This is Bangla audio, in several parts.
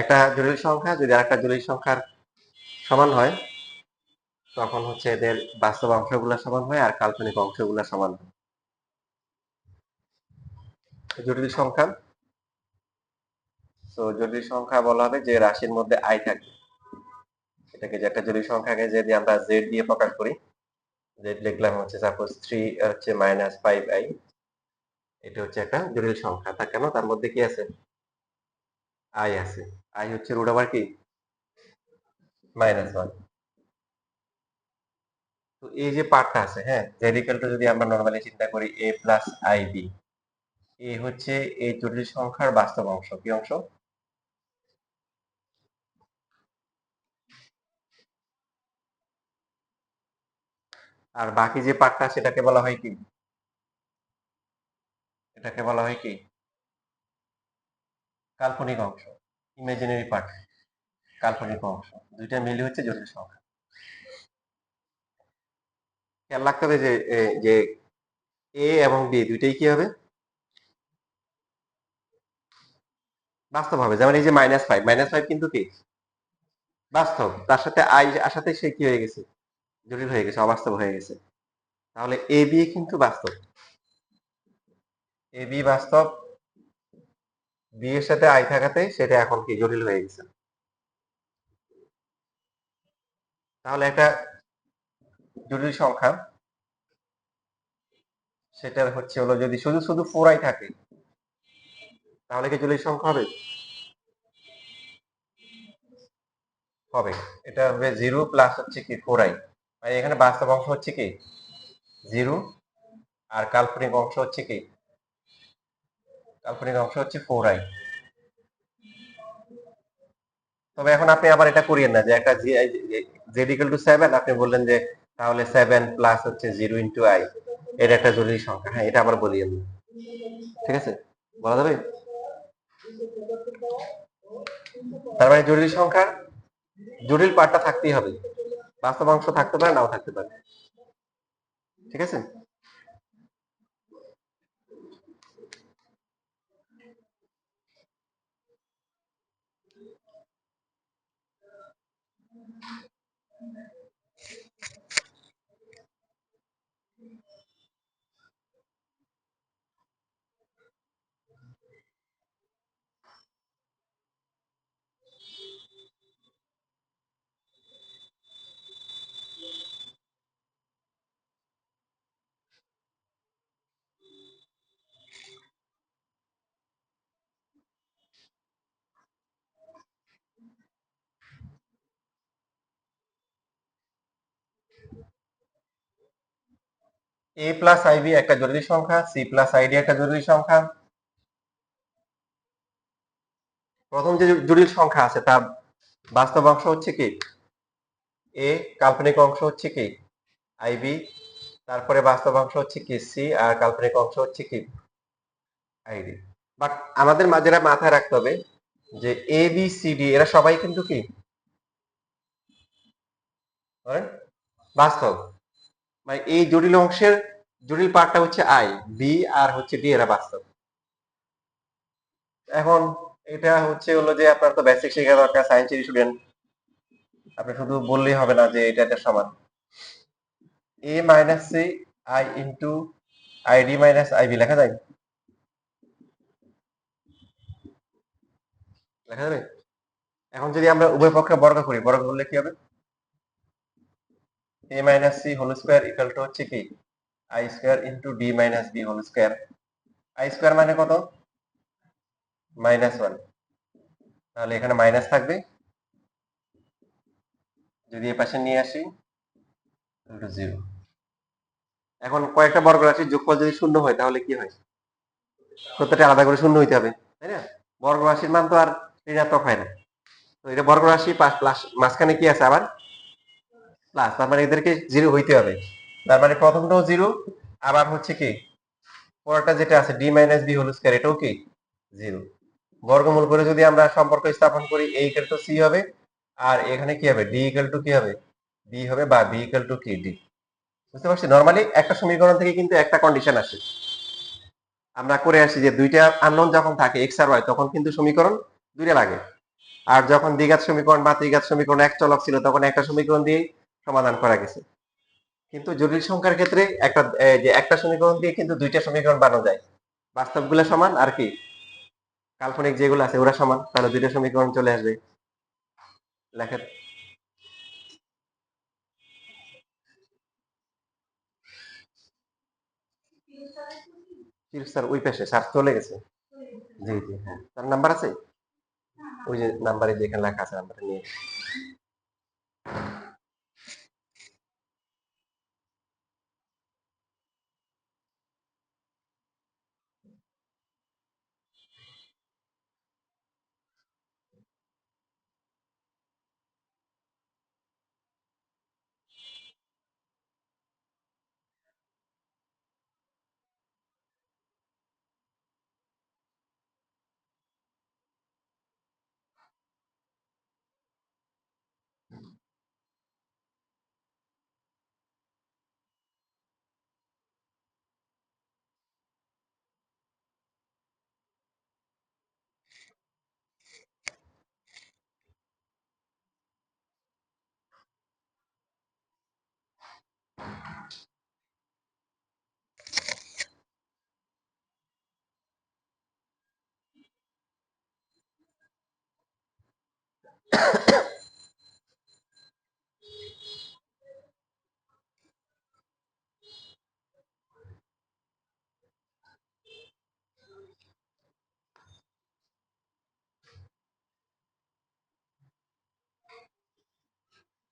একটা জটিল সংখ্যা যদি আরেকটা জটিল সংখ্যার সমান হয় তখন হচ্ছে এদের বাস্তব অংশগুলো সমান হয় আর কাল্পনিক অংশগুলো সমান হয়। জটিল সংখ্যা, তো জটিল সংখ্যা বলা হবে যে রাশির মধ্যে আই থাকে, এটাকে যে একটা জটিল সংখ্যাকে যদি আমরা জেড দিয়ে প্রকাশ করি, জেড লিখলাম হচ্ছে সাপোজ 3 হচ্ছে -5i, এটা হচ্ছে একটা জটিল সংখ্যা। তা কেন? তার মধ্যে কি আছে? আই আছে। আই হচ্ছে রুট ওভার কি -1। তো এই যে পার্টটা আছে, হ্যাঁ, জেড ইকুয়াল টু যদি আমরা নরমালি চিন্তা করি a প্লাস ib, এ হচ্ছে এই জটিল সংখ্যার বাস্তব অংশ। কি অংশ? আর বাকি যে পার্টটা সেটাকে বলা হয় কি? এটাকে বলা হয় কি? কাল্পনিক অংশ, ইমাজিনারি পার্ট, কাল্পনিক অংশ। দুইটা মিলে হচ্ছে জটিল সংখ্যা। খেয়াল রাখতে হবে যে এ এবং বি দুইটাই কি হবে? বাস্তব হবে। যেমন এই যে -5 কিন্তু কি বাস্তব, তার সাথে আই আসাতে সে কি হয়ে গেছে? জটিল হয়ে গেছে, অবাস্তব হয়ে গেছে। তাহলে এ বি কিন্তু বাস্তব, এ বি বাস্তব, বি এর সাথে আই থাকাতে সেটা এখন কি জটিল হয়ে গেছে। তাহলে একটা জটিল সংখ্যা সেটা হচ্ছে হলো যদি শুধু শুধু 4i থাকে তাহলে কি জটিল সংখ্যা হবে? হবে। এটা হবে 0 প্লাস হচ্ছে কি 4i, মানে এখানে বাস্তব অংশ হচ্ছে কি 0 আর কাল্পনিক অংশ হচ্ছে কি, কাল্পনিক অংশ হচ্ছে 4i। তবে এখন আপনি আবার এটা করিয়েন না যে একটা জেড ইকুয়াল টু 7 আপনি বললেন যে তাহলে 7 প্লাস হচ্ছে 0 ইন্টু আই, এটা একটা জটিল সংখ্যা। হ্যাঁ, এটা আবার বলিয়েন না, ঠিক আছে? বলা যাবে? তার মানে জটিল সংখ্যার জটিল পার্টটা থাকতেই হবে, বাস্তব অংশ থাকতে পারে নাও থাকতে পারে, ঠিক আছে? এ প্লাস আইবি একটা জটিল সংখ্যা, সি প্লাস আইডি একটা জটিল সংখ্যা। প্রথম যে জটিল সংখ্যা আছে তার বাস্তব অংশ হচ্ছে কি এ, কাল্পনিক অংশ হচ্ছে কি আইবি, তারপরে বাস্তব অংশ হচ্ছে কি সি আর কাল্পনিক অংশ হচ্ছে কি আইডি। বাট আমাদের যেটা মাথায় রাখতে হবে যে এ বি সি ডি এরা সবাই কিন্তু কি বাস্তব, মানে এই জটিল অংশের জটিল পার্টটা হচ্ছে আই, বি আর হচ্ছে ডি এরা বাস্তব। এখন এটা হচ্ছে হলো যে আপনার তো বেসিক শেখা দরকার, সায়েন্সের স্টুডেন্ট, আপনি শুধু বললেই হবে না যে এটা একটা সমান A minus C I into ID minus IB লেখা যায়, লেখা যাবে? এখন যদি আমরা উভয় পক্ষে বর্গ করি, বর্গ করলে কি হবে? a minus C whole square equal to হচ্ছে কি i square into D minus B whole square. I square মানে কত? -1, তাহলে এখানে মাইনাস থাকবে, যদি এ পাশে নিয়ে আসি 0। এখন কয়েকটা বর্গ রাশির যোগফল যদি শূন্য হয় তাহলে কি হয়? প্রত্যেকটা আলাদা করে শূন্য হইতে হবে, তাই না? বর্গ রাশির মান তো আর ঋণাত্মক হয় না। তো এটা বর্গ রাশি প্লাস, মাঝখানে কি আছে আবার প্লাস, তার মানে এদেরকে 0 হইতে হবে। তার মানে প্রথমটাও 0, আবার হচ্ছে কি পরেরটা যেটা আছে D minus B whole square এটাও কি 0। বর্গমূল করে যদি আমরা সম্পর্ক স্থাপন করি a ইকুয়াল টু সি হবে, আর এখানে কি হবে d ইকুয়াল টু কি হবে b হবে, বা b ইকুয়াল টু কি d। বুঝতে পারছি? নরমালি একটা সমীকরণ থেকে কিন্তু একটা কন্ডিশন আসে, আমরা করে আসি যে দুইটা আননোন যখন থাকে x আর y তখন কিন্তু সমীকরণ দুইটা লাগে। আর যখন দ্বিঘাত সমীকরণ বা ত্রিঘাত সমীকরণ এক চলক ছিল তখন একটা সমীকরণ দিয়ে সমাধান করা গেছে। কিন্তু জটিল সংখ্যার ক্ষেত্রে একটা সমীকরণ দিয়ে কিন্তু দুইটা সমীকরণ বানানো যায়। বাস্তবগুলো সমান আর কি কাল্পনিক যেগুলো আছে ওরা সমান, তাহলে দুইটা সমীকরণ চলে আসবে। লেখা স্যার ওই পাশে স্যার চলে গেছে। জি জি হ্যাঁ, তার নাম্বার আছে, ওই যে নাম্বারে যেখানে লেখা আছে নাম্বারটা নিয়ে।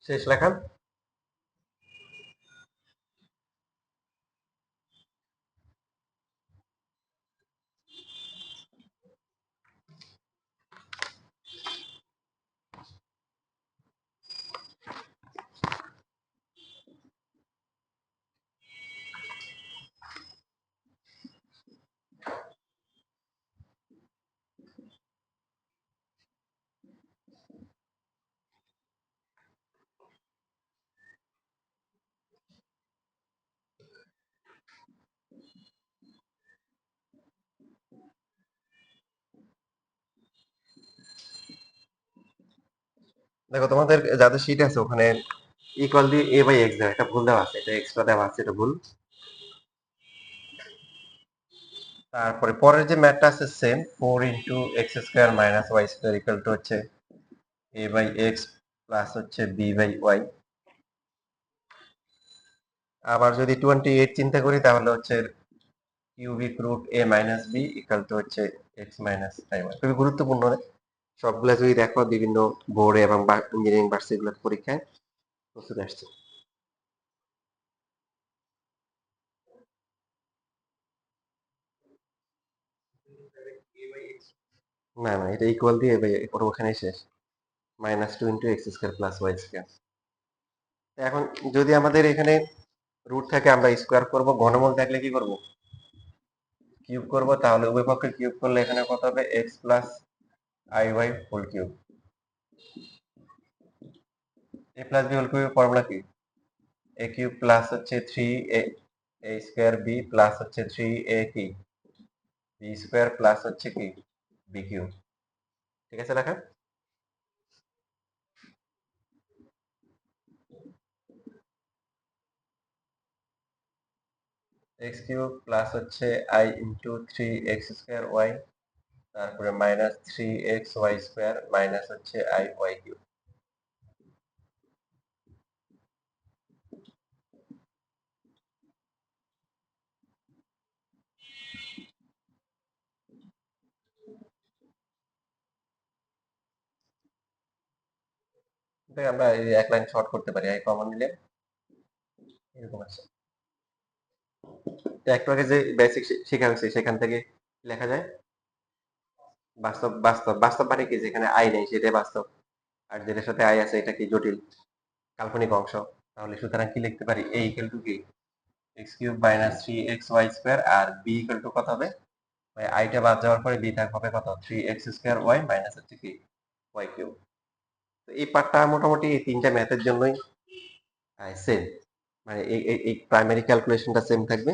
শেষ লেখা। দেখো তোমাদের যাদের শীট আছে ওখানে ইকুয়াল দিয়ে a বাই এক্স দেওয়া, এটা ভুল দেওয়া আছে, এটা এক্সট্রা দেওয়া আছে, এটা ভুল। তারপরে পরের যে ম্যাথটা আছে same, 4 × x² - y² equal to হচ্ছে a বাই এক্স প্লাস হচ্ছে b বাই ওয়াই। আবার যদি 28 চিন্তা করি তাহলে হচ্ছে cubic root a minus b equal to হচ্ছে x মাইনাস i ওয়াই। খুবই গুরুত্বপূর্ণ, সবগুলা যদি দেখো বিভিন্ন বোর্ডে এবং ইঞ্জিনিয়ারিং ভার্সিটিগুলোর পরীক্ষায় প্রস্তুত আসছে। না না, এটা ইকুয়াল দিয়ে ওটা ওখানে শেষ, -2 × x² + y²। এখন যদি আমাদের এখানে রুট থাকে আমরা স্কোয়ার করব, ঘনমূল থাকলে কি করব, কিউব করব। তাহলে উভয় পক্ষে কিউব করলে এখানে কত হবে, x plus i Y whole cube. A plus B whole কিউবের ফর্মুলা কি, এ কিউব প্লাস হচ্ছে 3a² b প্লাস হচ্ছে 3a কি b² প্লাস হচ্ছে কি বি কিউব। ঠিক আছে লেখা। এক্স কিউব প্লাস হচ্ছে i ইন্টু 3x² y, তারপরে -3xy² মাইনাস হচ্ছে i ওয়াই কিউব। আমরা এই এক লাইন শর্ট করতে পারি, আই কমন নিলে এরকম আছে। তো একটু আগে যে বেসিক শেখা হয়েছে সেখান থেকে লেখা যায় বাস্তব। বাস্তব বাস্তব মানে কি, যেখানে আই নেই সেটাই বাস্তব, আর যেটার সাথে আই আছে এটা কি জটিল কাল্পনিক অংশ। তাহলে সুতরাং কি লিখতে পারি, a ইকুয়াল টু কি x³ - 3xy² আর b ইকুয়াল টু কত হবে, আইটা বাদ যাওয়ার পরে বি থাকবে হবে কত, 3x² y মাইনাস হচ্ছে কি y³ তো এই পার্টটা মোটামুটি এই তিনটা ম্যাথের জন্যই সেম, মানে এই প্রাইমারি ক্যালকুলেশনটা সেম থাকবে।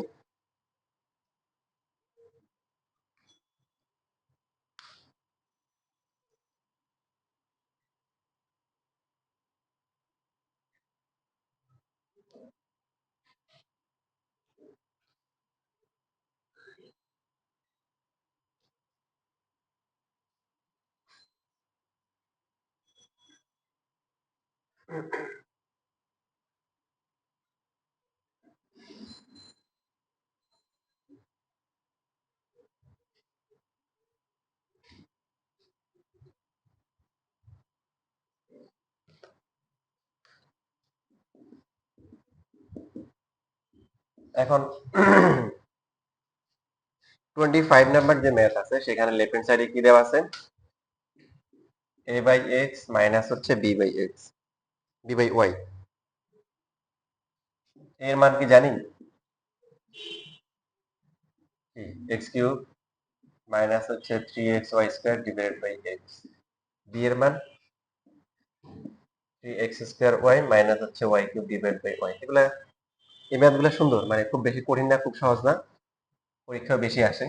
এখন 25 নাম্বার যে ম্যাথ আছে সেখানে লেফট হ্যান্ড সাইডে কি দেওয়া আছে, a বাই এক্স মাইনাস হচ্ছে b by X, b by Y. এর মান কি জানি? কি, এক্স কিউব মাইনাস হচ্ছে 3xy square divided by X. b এর মান 3x স্কয়ার ওয়াই মাইনাস হচ্ছে y cube divide by Y. এগুলা, এই ম্যাথগুলো সুন্দর, মানে খুব বেশি কঠিন না, খুব সহজ না, পরীক্ষা বেশি আসে।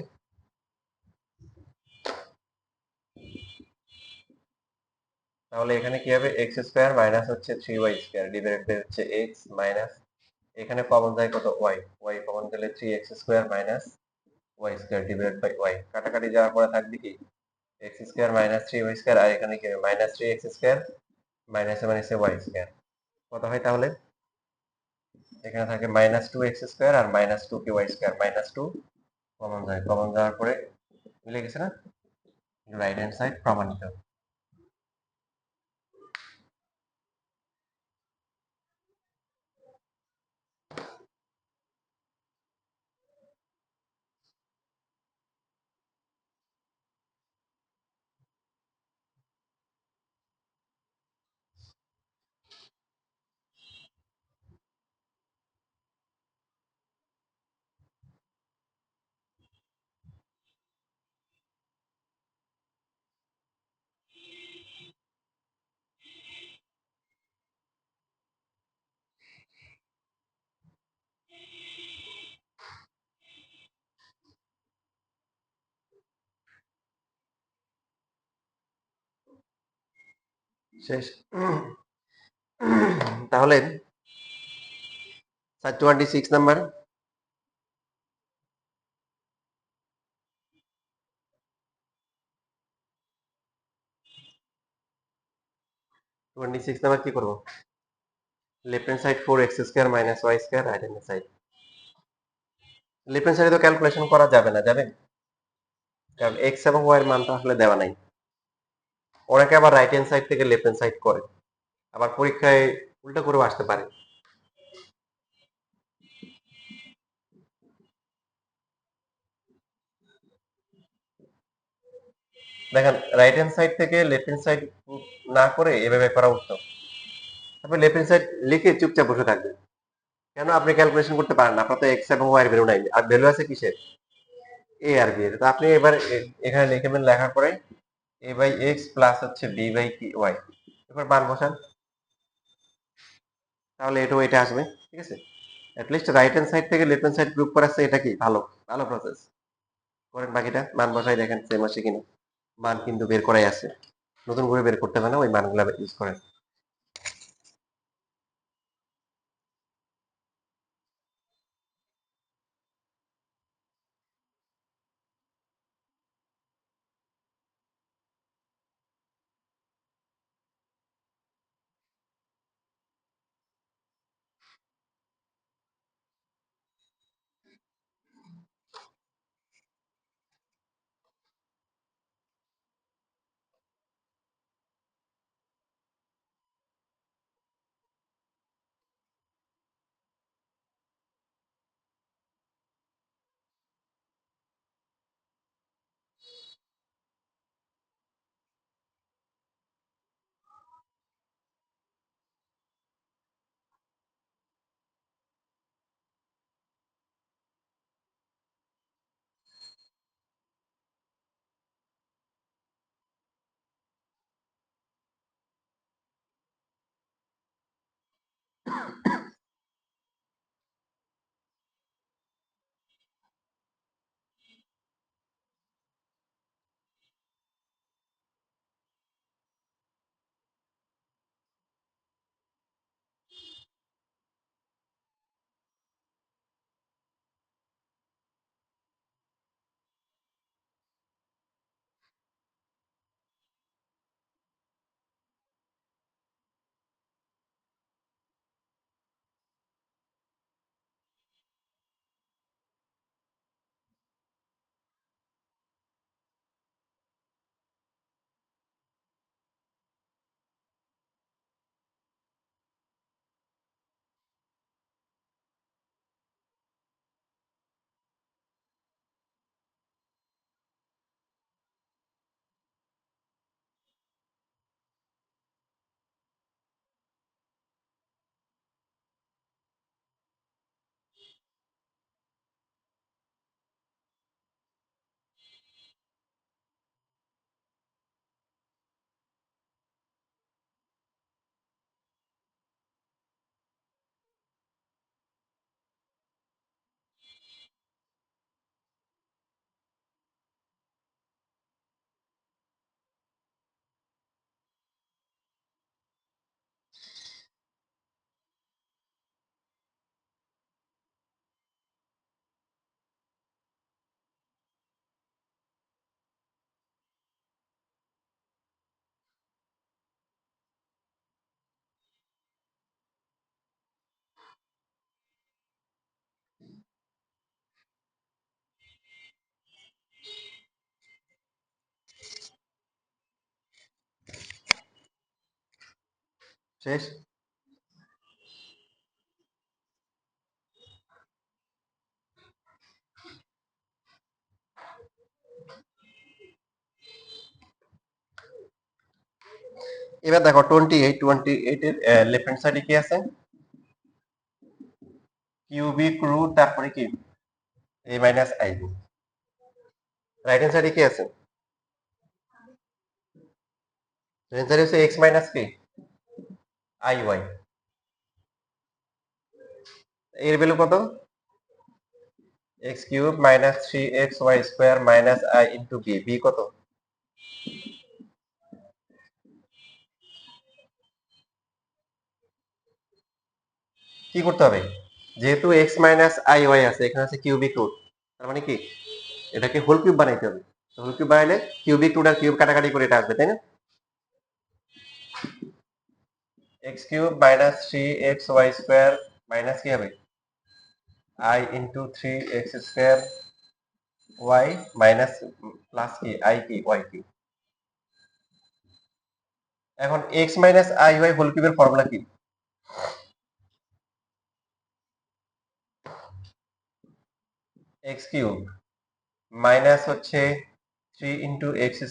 তাহলে এখানে কি হবে, এক্স স্কয়ার মাইনাস হচ্ছে 3y স্কয়ার ডিভাইডেড বাই হচ্ছে এক্স মাইনাস, এখানে কমন যায় কত, ওয়াই, ওয়াই কমন গেলে 3x square minus Y square divided by Y. কাটাকাটি যাওয়ার পরে থাকবে কি, X square minus 3y square, আর এখানে কি হবে মাইনাস 3x স্কয়ার মাইনাসে মাইনাসে ওয়াই স্কয়ার। কত হয় তাহলে, এখানে থাকে মাইনাস 2x স্কয়ার আর minus 2ky square, minus 2 common যায়, কমন যাওয়ার পরে মিলে গেছে না, রাইট হ্যান্ড সাইড প্রমাণিত। শেষ। তাহলে 26 নাম্বার, 26 নাম্বার কি করবো, left hand side 4x square minus Y square, right hand side. Left hand সাইডে তো ক্যালকুলেশন করা যাবে না, যাবে, কারণ এক্স এবং ওয়াই এর মান তো আসলে দেওয়া নাই। অনেকে আবার রাইট হ্যান্ড সাইড থেকে লেফট হ্যান্ড সাইড করে, আবার পরীক্ষায় উল্টা করেও আসতে পারে। দেখেন, রাইট হ্যান্ড সাইড থেকে লেফট হ্যান্ড সাইড না করে এভাবে করা উত্তম। আপনি লেফট হ্যান্ড সাইড লিখে চুপচাপ বসে থাকবেন, কেন আপনি ক্যালকুলেশন করতে পারেন না, আপনার তো এক্স এবং ওয়াই এর ভ্যালু নাই, আর ভ্যালু আছে কিসের, এ আর বি এর। তো আপনি এবার এখানে লিখবেন, লেখার পরে এ বাই এক্স প্লাস হচ্ছে বি বাই কি ওয়াই, এবার মান বসান, তাহলে এটাও এটা আসবে, ঠিক আছে। অ্যাটলিস্ট রাইট হ্যান্ড সাইড থেকে লেফট হ্যান্ড সাইড গ্রুপ করাচ্ছে, এটা কি ভালো, ভালো প্রসেস। করেন বাকিটা, মান বসাই দেখেন সেম আসে কিনা। মান কিন্তু বের করাই আছে, নতুন করে বের করতে হবে না, ওই মানগুলো ইউজ করেন। শেষ। এবার দেখো 28 এর লেফট হ্যান্ড সাইডে কি আছে? কিউবিক রুট তারপরে কি a মাইনাস আইব। রাইট হ্যান্ড সাইডে কি আছে? রাইট হ্যান্ড সাইডে হচ্ছে x মাইনাস কি আই ওয়াই। এর ভ্যালু কত? X cube minus 3xy square minus i into B. B কত? কি করতে হবে? যেহেতু এক্স মাইনাস আই ওয়াই আছে, এখানে আছে কিউবিক রুট, তার মানে কি এটাকে হোল কিউব বানাইতে হবে। হোল কিউব বানাইলে কিউবিক রুট আর কিউব কাটাকাটি করে এটা আসবে, তাই না? X cube minus 3xy square minus কি হবে i into 3x square Y minus plus কি আই কি ওয়াই কি। এখন X minus i Y whole কিউবের ফর্মুলা কি? এক্স কিউব মাইনাস হচ্ছে 3 × x²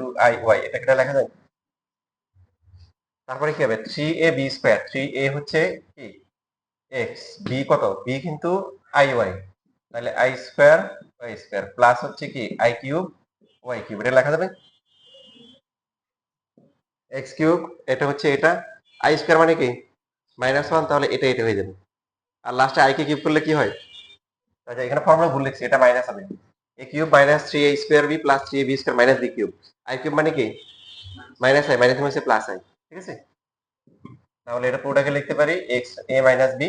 × আই ওয়াই, এটা কেটে লেখা যায়। তারপরে কি হবে 3ab², 3a হচ্ছে কি এক্স, বি কত বি কিন্তু আই ওয়াই, তাহলে i square Y square plus হচ্ছে কি আই কিউব ওয়াই কিউব, এটা লেখা যাবে। এক্স কিউব এটা হচ্ছে এটা, আই স্কোয়ার মানে কি -1, তাহলে এটা এটা হয়ে যাবে। আর লাস্টে আই কে কিউব করলে কি হয়? আচ্ছা এখানে ফর্মুলা ভুল লিখছি, এটা মাইনাস হবে। A cube minus 3a² B plus 3ab² minus B cube. I cube মানে কি মাইনাস আই, মাইনাস হচ্ছে প্লাস আই, ঠিক আছে? তাহলে এটা পুরোটাকে লিখতে পারি X A minus B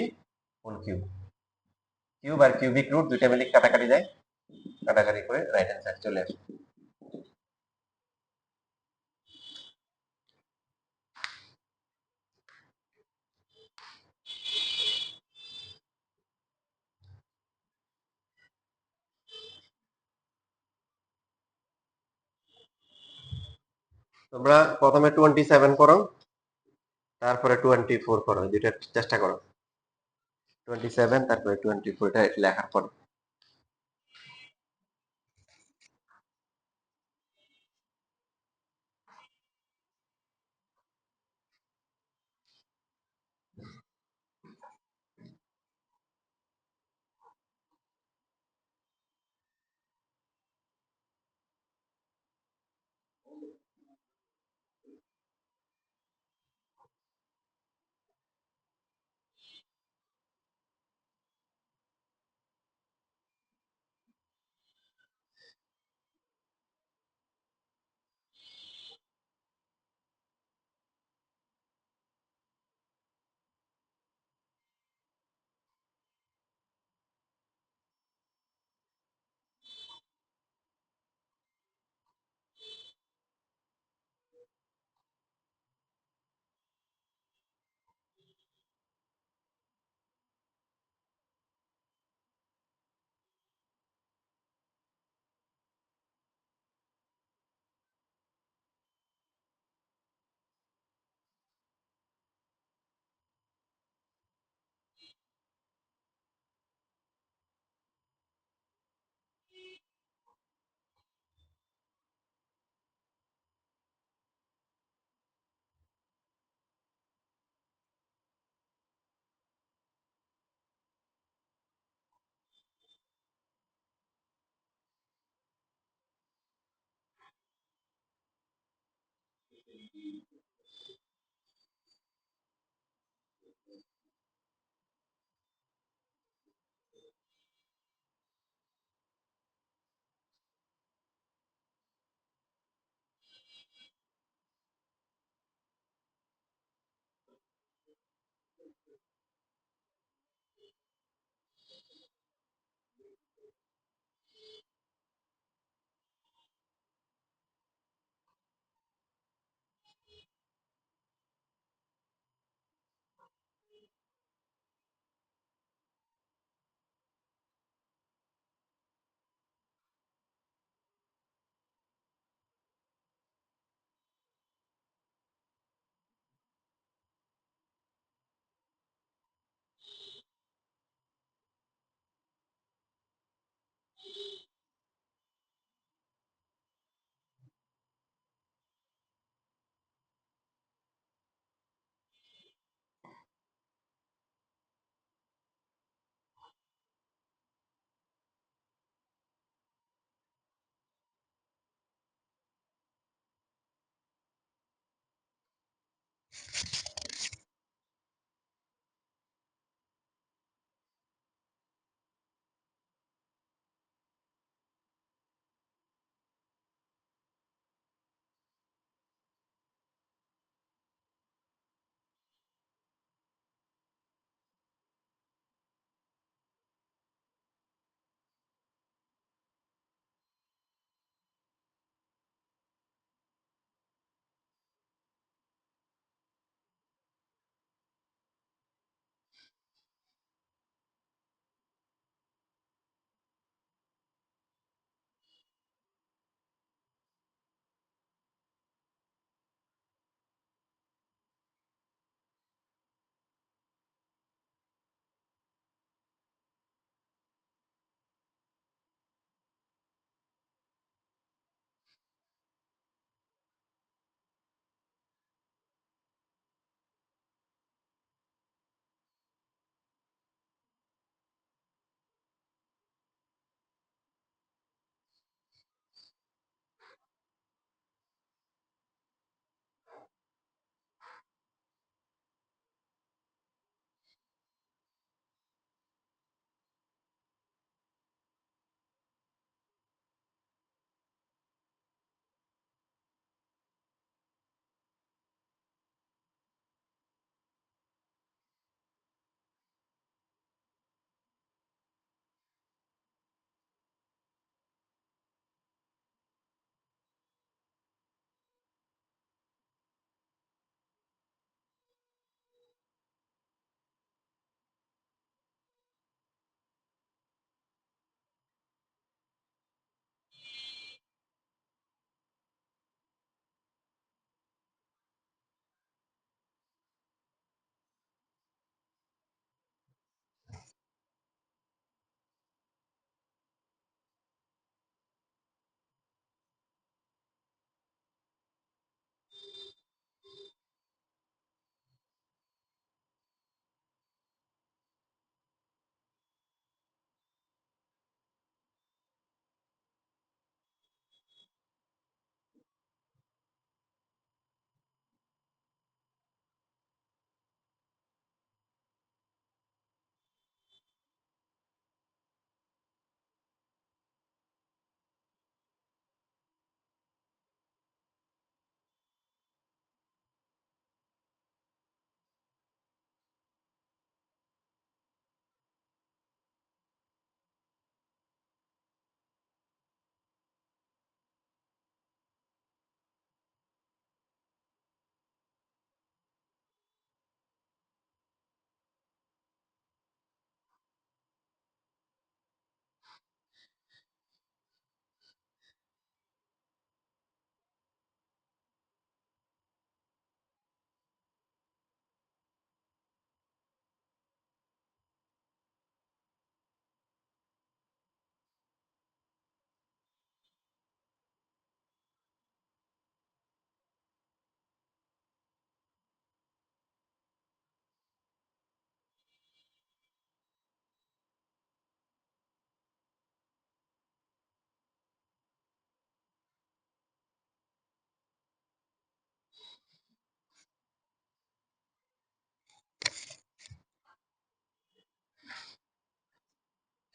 whole cube. Cube আর কিউবিক রুট দুইটা মিলে কাটাকাটি যায়, কাটাকাটি করে রাইট হ্যান্ড সাইড চলে আসে। তোমরা প্রথমে 27 করো, তারপরে 24 করো, দুইটা চেষ্টা করো। 27 তারপরে 24, এটা লেখার পর।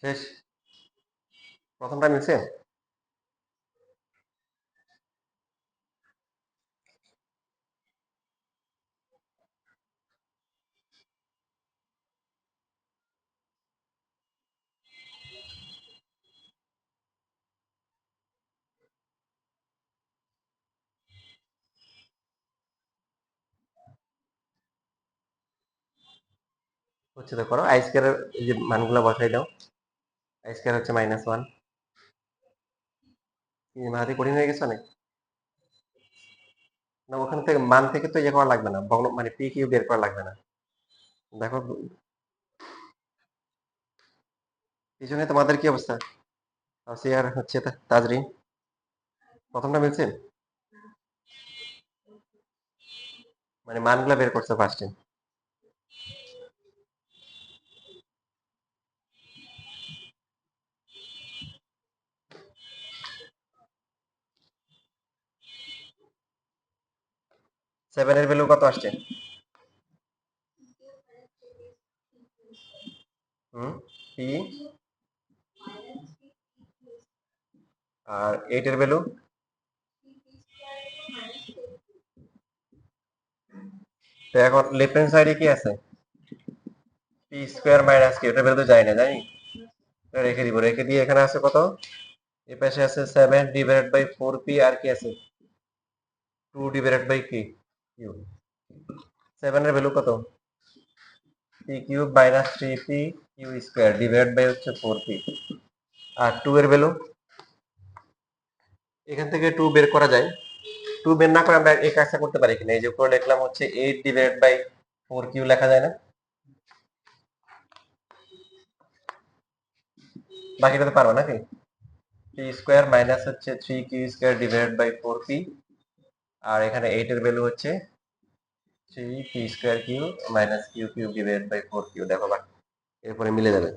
শেষ। প্রথমটা মিলছে। হচ্ছে তো করো, আই স্কয়ার এই যে মানগুলো বসাই দাও। আই স্কয়ার হচ্ছে -1। মাহাতি কঠিন হয়ে গেছে অনেক। না ওখান থেকে মান থেকে তো ইয়ে করা লাগবে না, মানে পি কিউ বের করা লাগবে না। দেখো পিছনে তোমাদের কি অবস্থা? আসিয়ার হচ্ছে তাজরিন, প্রথমটা মিলছে, মানে মানগুলা বের করছে ফার্স্টে। সেভেনের ভ্যালু কত আসছে? পি, আর 8 এর ভ্যালু? তো এখন লেফট হ্যান্ড সাইডে কি আছে? পি স্কয়ার মাইনাস কিউ, এটা ভ্যালু তো যায় না, জানি। রেখে দিব, রেখে দিয়ে এখানে আছে কত? এই পাশে আছে 7 ডিভাইডেড বাই 4 পি, আর কি আছে? 2 ডিভাইডেড বাই কি কিউ। 7 এর ভ্যালু কত? P cube minus 3 P Q square divided by হচ্ছে 4 পি। আর 2 এর ভ্যালু? এখান থেকে 2 বের করা যায়। 2 বের না করে আমরা এই কাজটা করতে পারি কিনা, এই যে উপরে লিখলাম হচ্ছে 8 ডিভাইডেড বাই 4 কিউ, লেখা যায় না? বাকিটা তো পারবো নাকি? পি স্কয়ার মাইনাস হচ্ছে 3 Q square divided by 4 P, আর এখানে 8 এর ভ্যালু হচ্ছে 3 P square Q minus Q Q divided by 4 Q. দেখো বা এরপরে মিলে যাবে।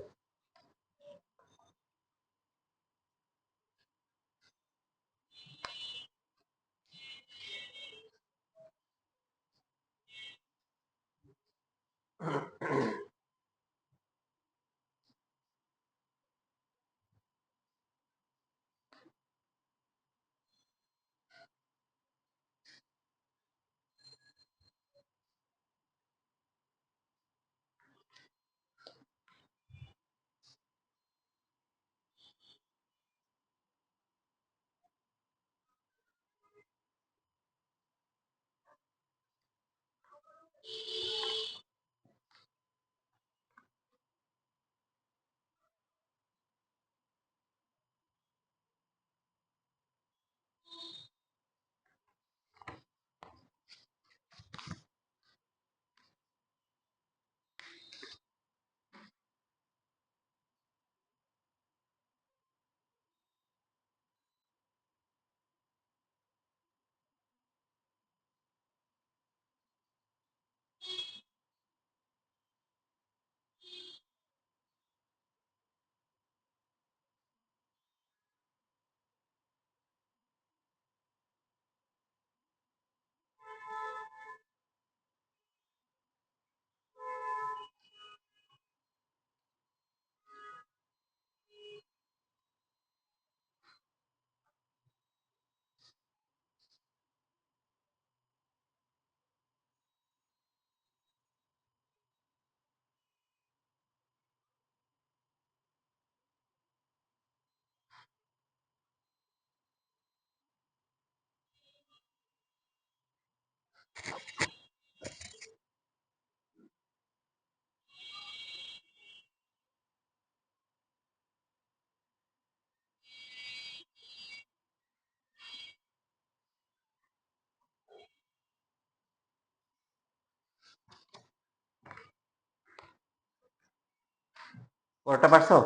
ওটা পারছো?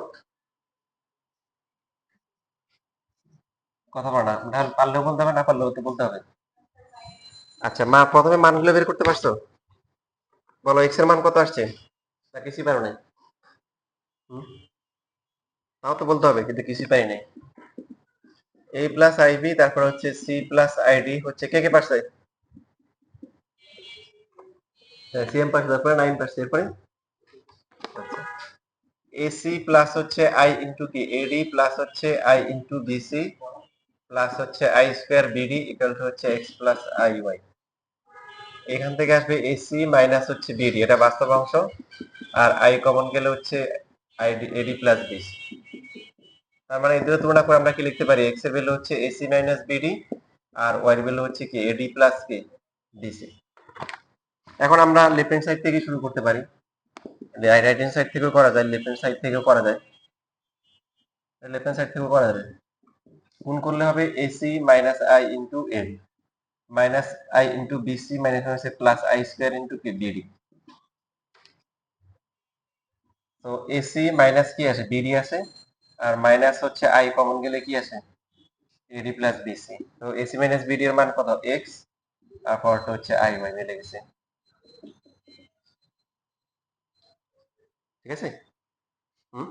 কথা বলো না, পারলেও বলতে হবে, না পারলেও তো বলতে হবে। আচ্ছা মা, প্রথমে মানগুলো বের করতে পারছো? বলো এক্স এর মান কত আসছে, না কিছুই পারো নাই? হুম, তাও তো বলতে হবে, কিন্তু কিছুই পাই নাই। এ প্লাস আইবি, তারপর হচ্ছে সি প্লাস আইডি, হচ্ছে কে কে পারছে? সিএম পারছে, তারপরে 9 পারছে, এরপরে? আচ্ছা এসি প্লাস হচ্ছে আই ইন্টু কি এডি প্লাস হচ্ছে আই ইন্টু বিসি প্লাস হচ্ছে i square BD equal to হচ্ছে এক্স প্লাস আই ওয়াই। এখান থেকে আসবে এসি মাইনাস হচ্ছে বিডি, এটা বাস্তব অংশ, আর আই কমন গেলে হচ্ছে আইডি এডি প্লাস বিসি। তার মানে এই দুটো তুলনা করে আমরা কি লিখতে পারি, এক্স এর ভ্যালু হচ্ছে এসি মাইনাস বিডি আর ওয়াই এর ভ্যালু হচ্ছে কি এডি প্লাস কি বিসি। এখন আমরা লেফট হ্যান্ড সাইড থেকে শুরু করতে পারি, রাইট হ্যান্ড সাইড থেকেও করা যায়, লেফট হ্যান্ড সাইড থেকেও করা যায়, লেফট হ্যান্ড সাইড থেকেও করা যায়। গুণ করলে হবে AC minus i into AD minus i into BC minus হচ্ছে প্লাস আই স্কোয়ার ইন্টু কি বিডি। তো এসি মাইনাস কি আছে বিডি আছে, আর মাইনাস হচ্ছে আই কমন গেলে কি আছে এডি প্লাস বিসি। তো এসি মাইনাস বিডি এর মান কত এক্স, আর পরটা হচ্ছে আই ওয়াই মিলে গেছে, ঠিক আছে। হুম,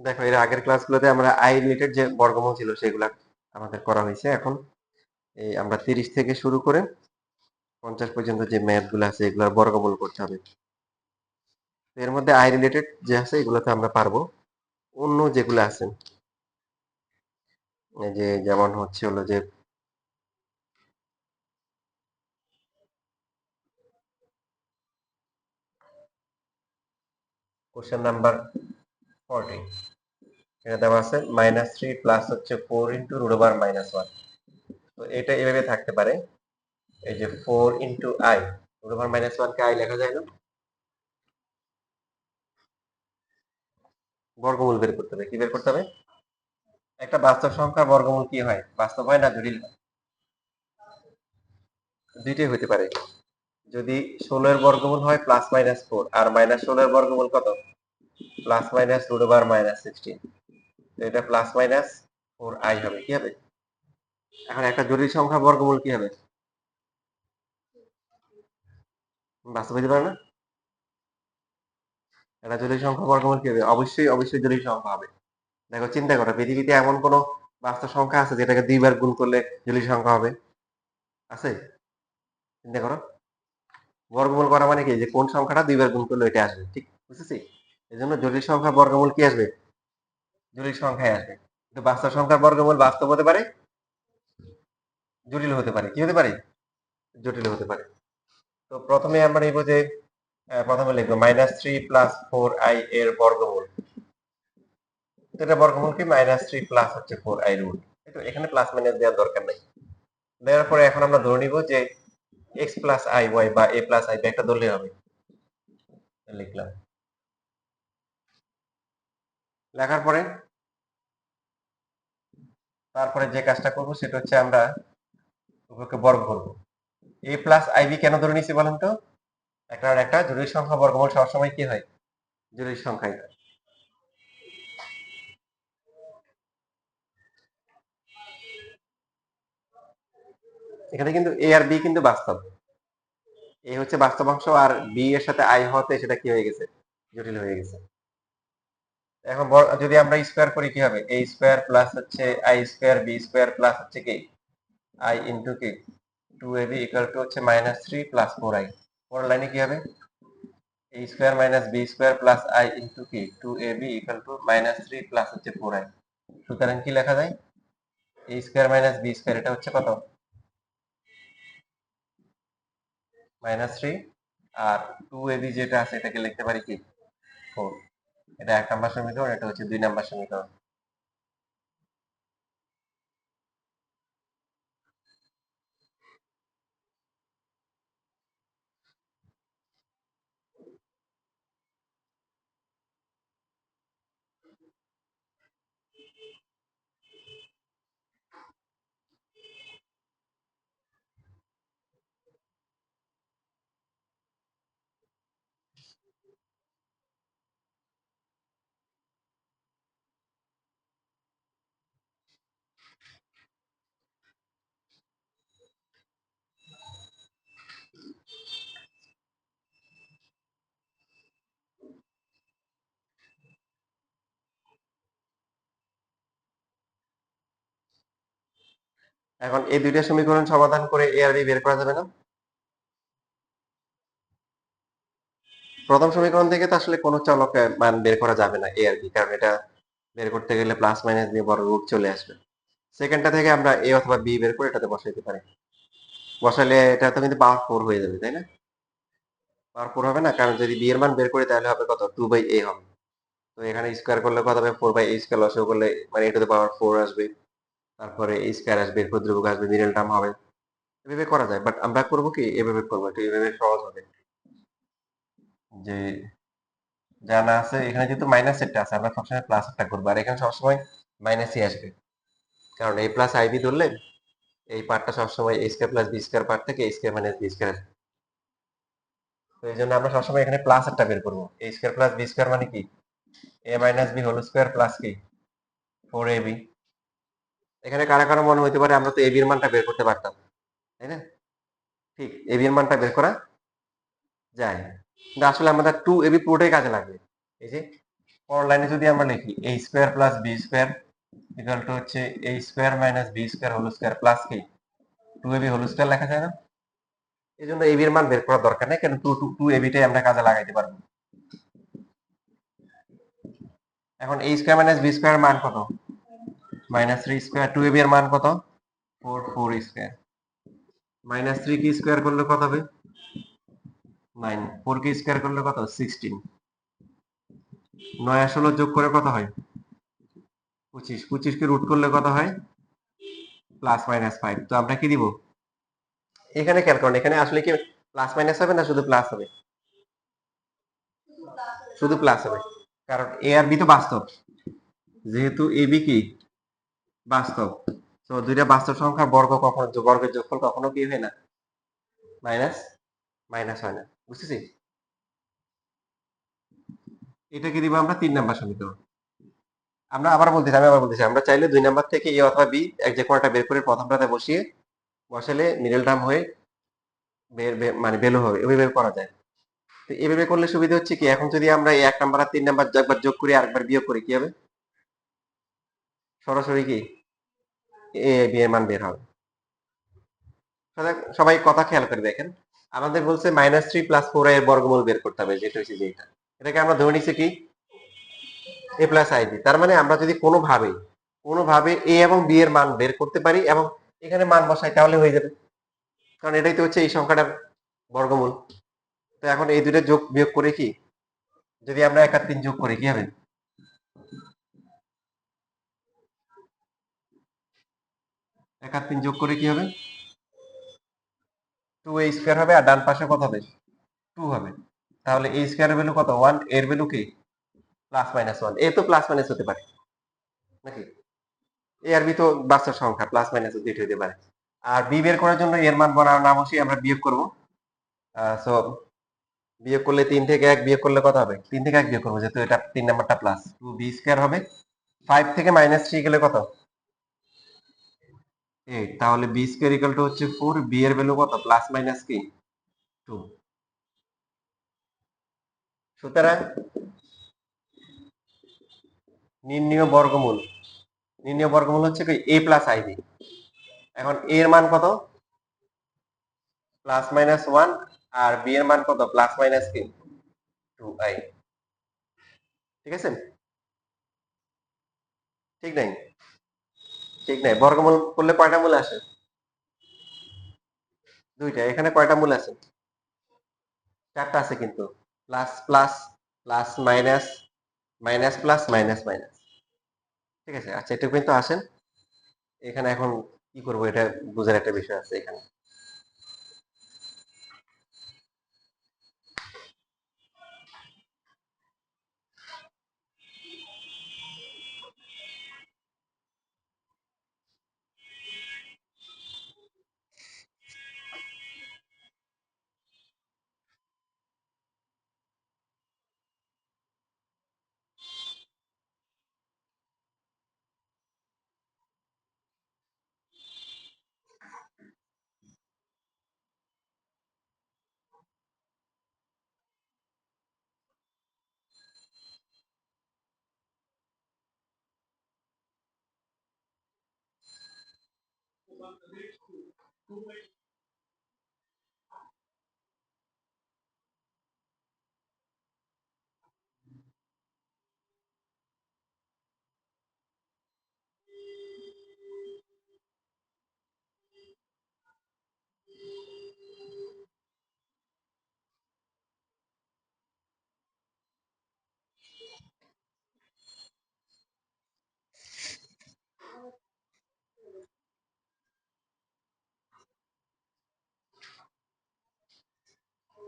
দেখো এর আগের ক্লাসগুলোতে আমরা আই রিলেটেড যে বর্গমূল ছিল সেগুলা আমাদের করা হয়েছে। এখন এই আমরা 30 থেকে শুরু করে 50 পর্যন্ত যে ম্যাথ গুলো আছে এগুলোর বর্গমূল করতে হবে। তো এর মধ্যে আই রিলেটেড যে আছে এগুলোতে আমরা পারবো, অন্য যেগুলো আছে এই যে যেমন হচ্ছে হলো যে কোশ্চেন নাম্বার 40, এটা দেওয়া আছে -3 প্লাস হচ্ছে 4 ইন্টু রুট ওভার -1। তো এটা এভাবে থাকতে পারে, এই যে 4 ইন্টু আই রুট ওভার -1 কে আই লেখা যায় না, বর্গমূল বের করতে হবে। কি বের করতে হবে, একটা বাস্তব সংখ্যার বর্গমূল কি হয়, বাস্তব হয় না জটিল হয়? দুইটাই হতে পারে। যদি 16 এর বর্গমূল হয় +-4 আর -16 এর বর্গমূল কত প্লাস রুট ওভার -16, তো এটা +-4 আই হবে, কি হবে। এখন একটা জটিল সংখ্যার বর্গমূল কি হবে, বাস্তব হতে পারে না। একটা জটিল সংখ্যা বর্গমূল কি হবে, অবশ্যই অবশ্যই জটিল সংখ্যা হবে। দেখো চিন্তা করো পৃথিবীতে এমন কোন বাস্তব সংখ্যা আছে যেটাকে দুইবার গুণ করলে জটিল সংখ্যা হবে, আছে? চিন্তা করো, বর্গমূল করা মানে কি যে কোন সংখ্যাটা দুইবার গুণ করলে এটা আসবে, ঠিক বুঝেছি। এই জন্য জটিল সংখ্যা বর্গমূল কি আসবে, জটিল সংখ্যায় আসবে। কিন্তু বাস্তব সংখ্যার বর্গমূল বাস্তব হতে পারে, জটিল হতে পারে, কি হতে পারে, জটিল হতে পারে। তো প্রথমে আমরা নিব যে প্রথমে লিখবো -3 প্লাস 4 আই এর বর্গমূল। এটা বর্গমূল কি -3 প্লাস হচ্ছে 4 আই রুট, তো এখানে প্লাস মাইনাস দেওয়ার দরকার নেই। দেওয়ার পরে এখন আমরা ধরে নিব যে এক্স প্লাস আই ওয়াই বা এ প্লাস আই একটা ধরলেই হবে, লিখলাম। লেখার পরে তারপরে যে কাজটা করব সেটা হচ্ছে আমরা উভয়কে বর্গ করব। এ প্লাস আইবি কেন ধরে নিছি বলেন তো, একটা জটিল সংখ্যা বর্গমূল সবসময় কি হয়, জটিল সংখ্যাই হয়। এখানে কিন্তু এ আর বি কিন্তু বাস্তব, এ হচ্ছে বাস্তব অংশ আর বি এর সাথে আই হতে সেটা কি হয়ে গেছে, জটিল হয়ে গেছে। এখন যদি আমরা স্কোয়ার করি কি হবে, এ স্কোয়ার প্লাস হচ্ছে i square B square plus হচ্ছে কি আই ইন্টু কি 2ab ইকুয়াল টু হচ্ছে -3 প্লাস 4i। পরের লাইনে কি হবে, a square minus b square plus i into কি 2ab equal to minus 3 plus হচ্ছে 4i। সুতরাং কি লেখা যায়, a square minus b square এটা হচ্ছে কত, মাইনাস 3, আর 2ab যেটা আছে এটাকে লিখতে পারি কি 4। এটা 1 নাম্বার সমীকরণ, এটা হচ্ছে 2 নাম্বার সমীকরণ। এখন এই দুইটা সমীকরণ সমাধান করে a আর b বের করা যাবে না? প্রথম সমীকরণ থেকে তো আসলে কোনো চলকের মান বের করা যাবে না a আর b, কারণ এটা বের করতে গেলে প্লাস মাইনাস দিয়ে বড় রুট চলে আসবে। সেকেন্ডটা থেকে আমরা a অথবা b বের করে এটাতে বসাইতে পারি। বসালে এটা তো কিন্তু পাওয়ার 4 হয়ে যাবে, তাই না? পাওয়ার 4 হবে না, কারণ যদি b এর মান বের করি তাহলে হবে কত, 2/a হবে। তো এখানে স্কয়ার করলে কত হবে, 4/a স্কয়ার, লসাগু করলে মানে a টু দ্য পাওয়ার 4 আসবে, তারপরে a স্কয়ার আসবে, ক্ষুদ্রভুজ আসবে, মিডল টার্ম হবে। এভাবে করা যায়, বাট আমরা করব কি, এভাবে করব, একটু এভাবে সহজ হবে। যে জানা আছে এখানে যেহেতু মাইনাস একটা আছে, আমরা সবসময় প্লাস একটা করবো, আর এখানে সবসময় মাইনাসই আসবে, কারণ a প্লাস আইবি ধরলে এই পার্টটা সবসময় a square plus B square part থেকে a square minus B square. তো এই জন্য আমরা সবসময় এখানে প্লাস একটা বের করবো, a square plus B square মানে কি a minus B whole square plus কি 4ab। এখানে কারা কারা মনে হইতে পারে আমরা তো ab এর মানটা বের করতে পারতাম, তাই না? ঠিক, ab এর মানটা বের করা যায়, কিন্তু আসলে আমাদের 2ab পুরোটাই কাজে লাগবে। এই যে পরের লাইনে যদি আমরা লিখি a square plus B square equal to হচ্ছে a square minus B square whole square plus কি 2ab হোল স্কয়ার লেখা যায় না? এই জন্য ab এর মান বের করার দরকার নেই, কারণ 2ab টাই আমরা কাজে লাগাইতে পারবো। এখন a square minus B square মান কত, মাইনাস 3 স্কয়ার, 2ab এর মান কত 4 স্কয়ার, মাইনাস 3 কি স্কয়ার করলে কত হবে 9, 4 কি স্কয়ার করলে কত 16, 9 আর 16 যোগ করে কত হয় 25, 25 কে রুট করলে কত হয় প্লাস মাইনাস 5। তো আমরা কি দিব, এখানে খেয়াল করুন, এখানে আসলে কি প্লাস মাইনাস হবে না শুধু প্লাস হবে, শুধু প্লাস হবে, কারণ a আর b তো বাস্তব, যেহেতু ab কি বাস্তব, তো দুইটা বাস্তব সংখ্যার বর্গ কখনো, বর্গের যোগফল কখনো কি হয় না মাইনাস মাইনাস হয় না, বুঝতেছি? এটাকে দিব আমরা 3 নাম্বার সমীকরণ। আমরা আবার বলতেছি, আমি আবার বলতেছি, আমরা চাইলে 2 নাম্বার থেকে a অথবা b এক যে কোনোটা বের করে প্রথমটাতে বসিয়ে বসালে মিডল টার্ম হয়ে মানে ভ্যালু হবে, ওইভাবে করা যায়। তো এভাবে করলে সুবিধা হচ্ছে কি, এখন যদি আমরা এই 1 নাম্বার আর 3 নাম্বার একবার যোগ করি আর একবার বিয়োগ করি কি হবে, সরাসরি কি a b এর মান বের হবে। সবাই কথা খেয়াল করে দেখেন, আমাদের বলছে মাইনাস 3 প্লাস 4 এর বর্গমূল বের করতে হবে, যেটা হচ্ছে যেটা, এটাকে আমরা ধরে নিচ্ছি কি a প্লাস আইবি। তার মানে আমরা যদি কোনোভাবে a এবং b এর মান বের করতে পারি এবং এখানে মান বসাই তাহলে হয়ে যাবে, কারণ এটাই তো হচ্ছে এই সংখ্যাটার বর্গমূল। তো এখন এই দুটো যোগ বিয়োগ করে কি, যদি আমরা 1 আর 3 যোগ করি কি হবে, 1 আর 3 যোগ করে কি হবে 2a স্কয়ার হবে, আর ডান পাশে কত হবে 2 হবে। তাহলে a স্কয়ারের ভ্যালু কত 1, এর ভ্যালু কি প্লাস মাইনাস 1, এ তো প্লাস মাইনাস হতে পারে নাকি, এ আর বি তো বাস্তব সংখ্যা, প্লাস মাইনাস দুইটা হতে পারে। আর বি বের করার জন্য এর মান না বসিয়ে আমরা বিয়োগ করব। সো বিয়োগ করলে 3 থেকে 1 বিয়োগ করলে কত হবে, 3 থেকে 1 বিয়োগ করবো যেহেতু এটা 3 নাম্বারটা প্লাস 2b স্কয়ার হবে, 5 থেকে মাইনাস 3 গেলে কত 8, তাহলে b স্কয়ার ইকুয়াল টু হচ্ছে 4, b এর ভ্যালু কত প্লাস মাইনাস কি 2। সুতরাং নির্ণীয় বর্গমূল, নির্ণীয় বর্গমূল হচ্ছে কি a প্লাস ib। এখন a এর মান কত প্লাস মাইনাস 1, আর বি এর মান কত, প্লাস মাইনাস কি 2i। ঠিক আছে, ঠিক নাই? ঠিক নাই, বর্গমূল করলে কয়টা মূল আসে? দুইটা। এখানে কয়টা মূল আছে? চারটা আছে কিন্তু। Plus plus, plus minus, minus plus, minus minus. ঠিক আছে, আচ্ছা এটা কিন্তু আসেন। এখানে এখন কি করব, এটা বোঝার একটা বিষয় আছে এখানে।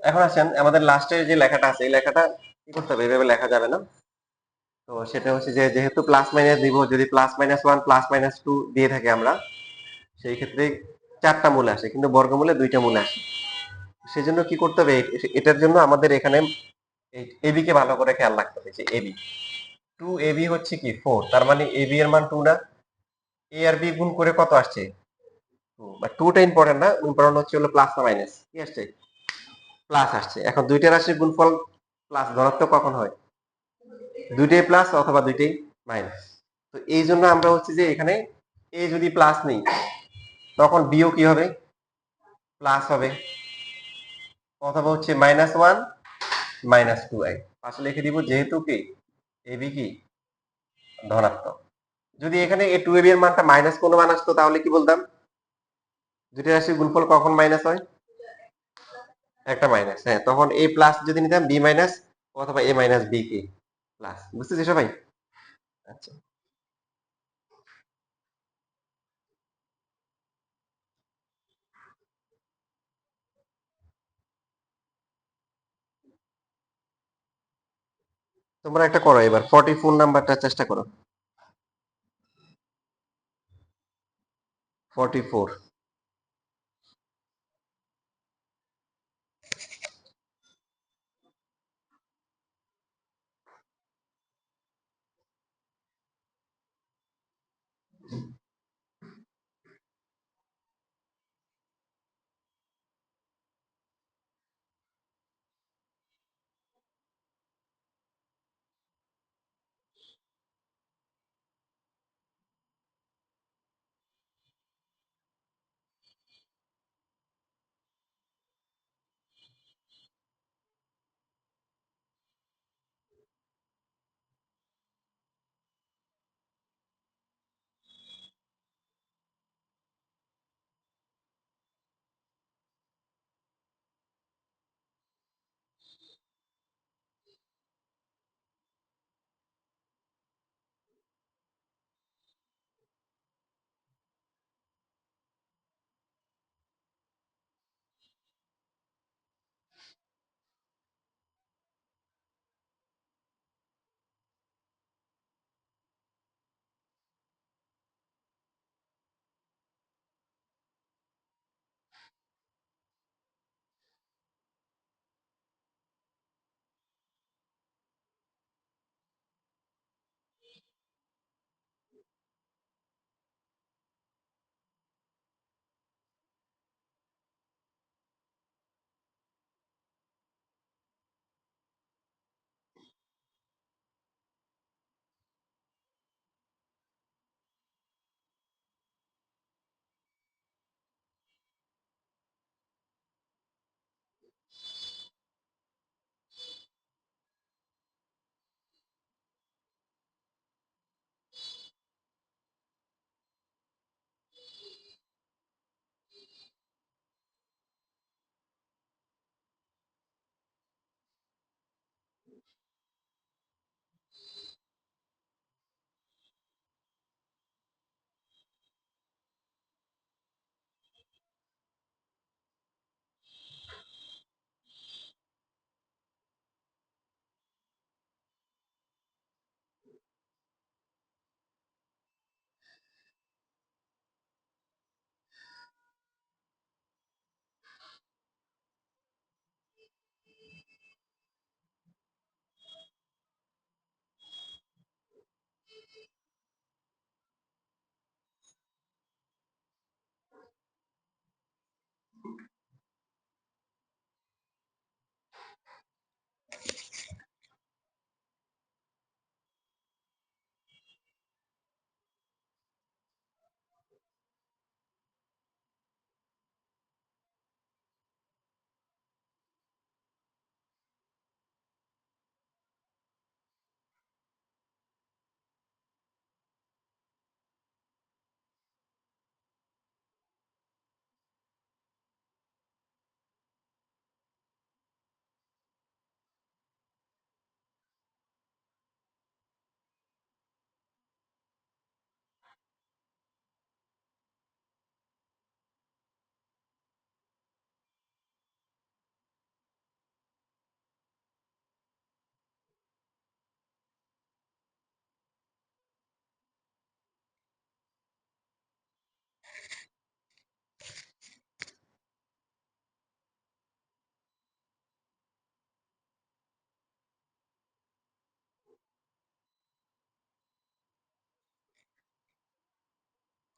এখন আসেন আমাদের লাস্টের যে লেখাটা আছে, এই লেখাটা কি করতে হবে, এভাবে লেখা যাবে না। তো সেটা হচ্ছে যে যেহেতু প্লাস মাইনাস দিব, যদি প্লাস মাইনাস 1 প্লাস মাইনাস 2 দিয়ে থাকে আমরা, সেই ক্ষেত্রে চারটা মূল আসে, কিন্তু বর্গমূলে দুইটা মূল আসে। সেজন্য কি করতে হবে, এটার জন্য আমাদের এখানে এবি কে ভালো করে খেয়াল রাখতে হবে যে এবি, 2ab হচ্ছে কি 4, তার মানে এবি এর মান 2 না? এ আর বি গুণ করে কত আসছে 2, বা 2টা ইম্পর্টেন্ট না, ইম্পর্টেন্ট হচ্ছে হলো প্লাস না মাইনাস, কি আসছে প্লাস আসছে। এখন দুইটা রাশির গুণফল প্লাস ধনাত্মক কখন হয়, দুইটাই প্লাস অথবা দুইটাই মাইনাস। তো এই জন্য আমরা হচ্ছে যে এখানে এ যদি প্লাস নেই, তখন বিও কি হবে, প্লাস হবে, অথবা হচ্ছে -1 -2i পাশে লিখে দিব, যেহেতু কি এবি কি ধনাত্মক। যদি এখানে এ 2ab এর মানটা মাইনাস কোনো মান আসতো, তাহলে কি বলতাম, দুইটা রাশির গুণফল কখন মাইনাস হয়, একটা মাইনাস, হ্যাঁ, তখন এ প্লাস যদি নিতাম বি মাইনাস, অথবা এ মাইনাস বি কি প্লাস। বুঝতেছি সবাই? আচ্ছা, তোমরা একটা করো এবার, 44 নাম্বারটা চেষ্টা করো। 44।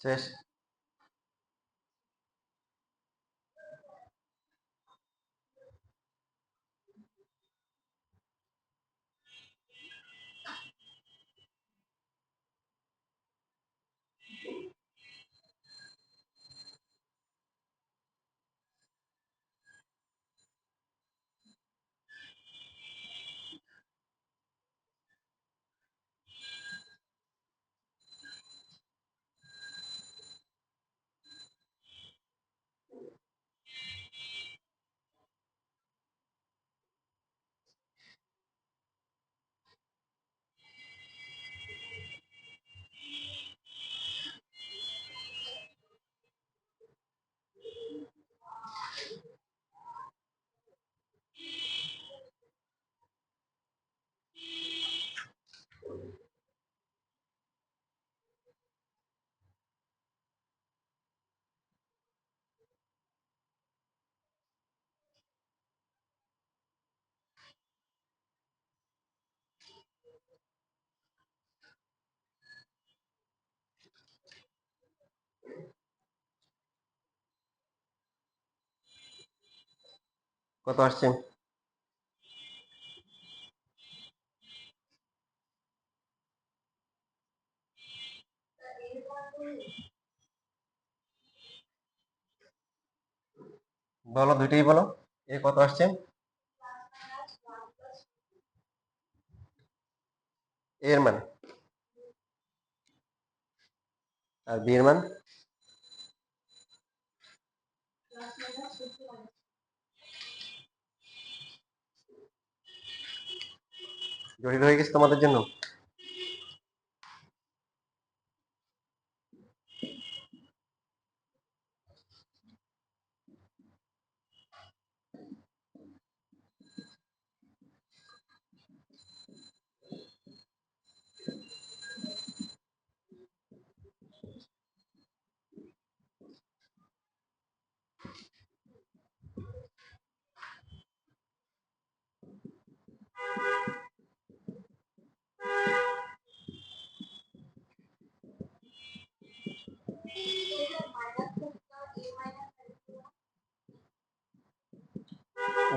শেষ। কত আসছে? বলো, দুইটাই বলো। এ কত আসছে? এর মান আর বি এর মান? জটিল হয়ে গেছে তোমাদের জন্য?